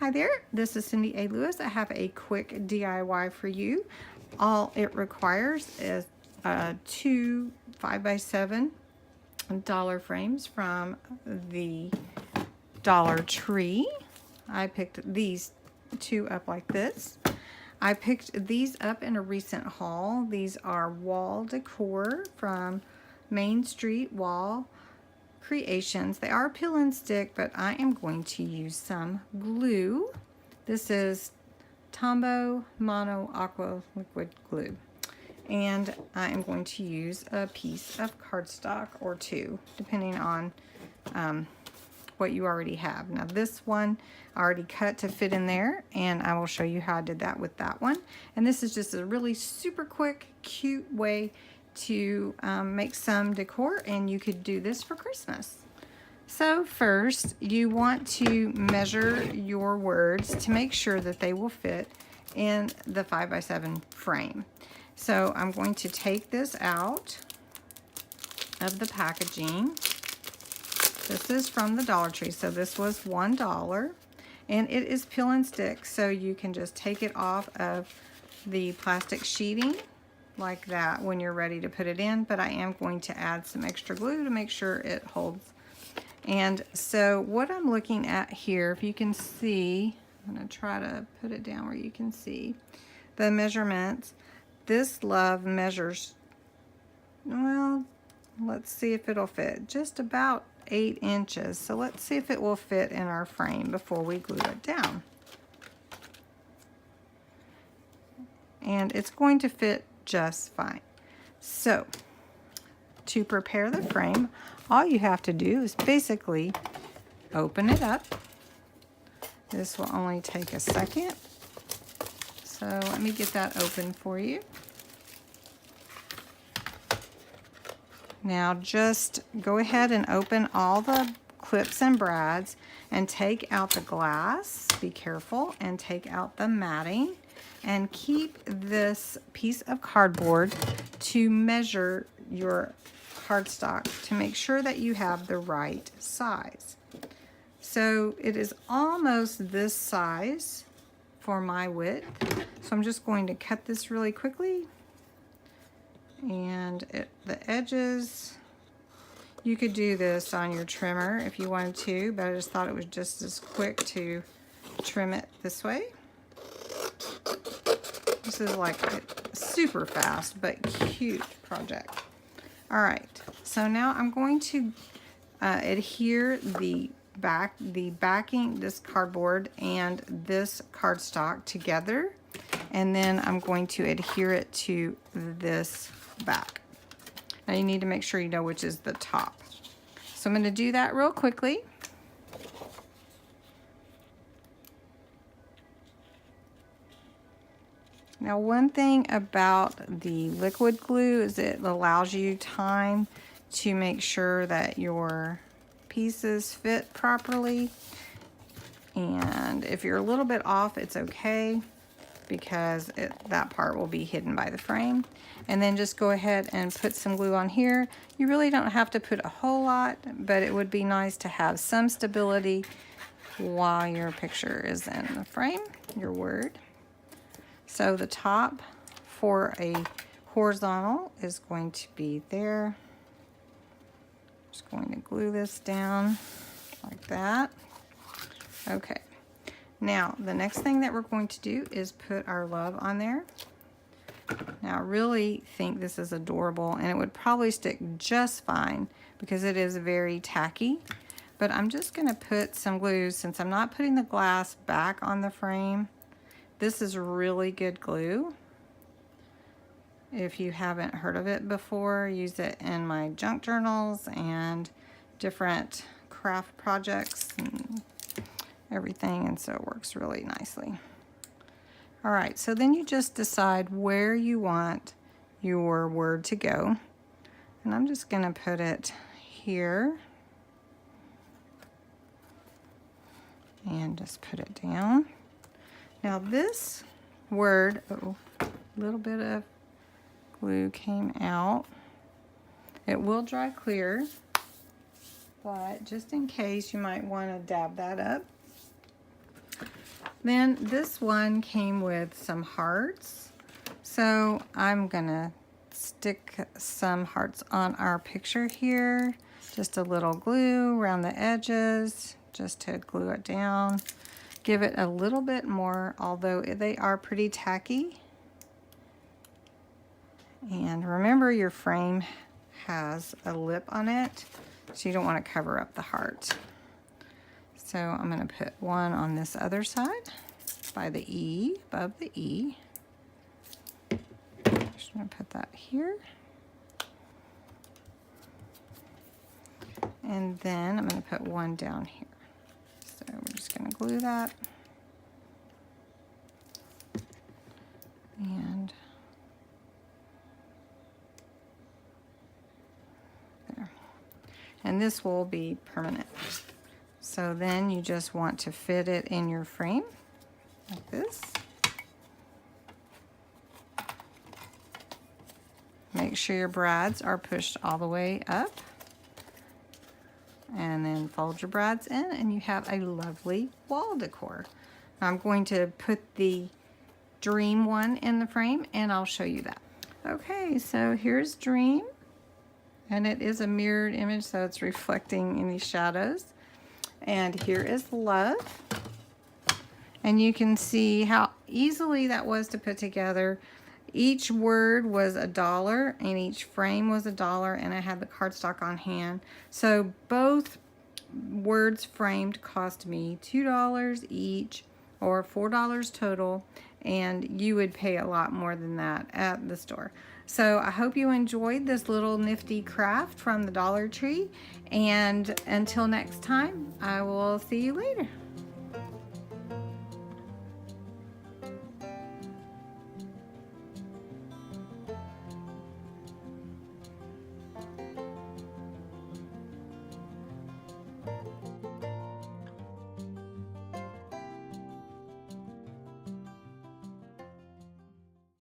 Hi there, this is Cindy A. Lewis. I have a quick DIY for you. All it requires is two 5x7 dollar frames from the Dollar Tree. I picked these two up like this. I picked these up in a recent haul. These are wall decor from Main Street Wall Creations. They are peel and stick, but I am going to use some glue. This is Tombow Mono Aqua Liquid Glue. And I am going to use a piece of cardstock or two, depending on what you already have. Now this one I already cut to fit in there, and I will show you how I did that with that one. And this is just a really super quick, cute way to make some decor, and you could do this for Christmas. So first, you want to measure your words to make sure that they will fit in the 5x7 frame. So I'm going to take this out of the packaging. This is from the Dollar Tree, so this was $1, and it is peel and stick, so you can just take it off of the plastic sheeting like that when you're ready to put it in, but I am going to add some extra glue to make sure it holds. And so what I'm looking at here, if you can see, I'm going to try to put it down where you can see the measurements. This love measures, well, let's see if it'll fit, just about 8 inches. So let's see if it will fit in our frame before we glue it down. And it's going to fit just fine. So to prepare the frame, all you have to do is basically open it up. This will only take a second. So let me get that open for you. Now just go ahead and open all the clips and brads and take out the glass. Be careful, and take out the matting. And keep this piece of cardboard to measure your cardstock to make sure that you have the right size. So it is almost this size for my width. So I'm just going to cut this really quickly. And the edges, you could do this on your trimmer if you wanted to, but I just thought it was just as quick to trim it this way. This is like a super fast but cute project. All right, so now I'm going to adhere the backing, this cardboard and this cardstock together, and then I'm going to adhere it to this back. Now you need to make sure you know which is the top. So I'm going to do that real quickly. Now one thing about the liquid glue is it allows you time to make sure that your pieces fit properly. And if you're a little bit off, it's okay, because that part will be hidden by the frame. And then just go ahead and put some glue on here. You really don't have to put a whole lot, but it would be nice to have some stability while your picture is in the frame, your word. So the top for a horizontal is going to be there. Just going to glue this down like that. Okay. Now the next thing that we're going to do is put our love on there. Now I really think this is adorable, and it would probably stick just fine because it is very tacky. But I'm just going to put some glue, since I'm not putting the glass back on the frame. This is really good glue. If you haven't heard of it before, use it in my junk journals and different craft projects and everything, and so it works really nicely. All right, so then you just decide where you want your word to go. And I'm just gonna put it here. And just put it down. Now this word, oh, a little bit of glue came out. It will dry clear, but just in case, you might want to dab that up. Then this one came with some hearts. So I'm gonna stick some hearts on our picture here. Just a little glue around the edges, just to glue it down. Give it a little bit more, although they are pretty tacky. And remember, your frame has a lip on it, so you don't want to cover up the heart. So I'm going to put one on this other side by the E, above the E. Just going to put that here. And then I'm going to put one down here. So we're just going to glue that. And there. And this will be permanent. So then you just want to fit it in your frame like this. Make sure your brads are pushed all the way up. And then fold your brads in and you have a lovely wall decor. I'm going to put the Dream one in the frame and I'll show you that. Okay, so here's Dream. And it is a mirrored image, so it's reflecting any shadows. And here is Love. And you can see how easily that was to put together. Each word was $1 and each frame was $1, and I had the cardstock on hand. So both words framed cost me $2 each, or $4 total, and you would pay a lot more than that at the store. So I hope you enjoyed this little nifty craft from the Dollar Tree, and until next time, I will see you later.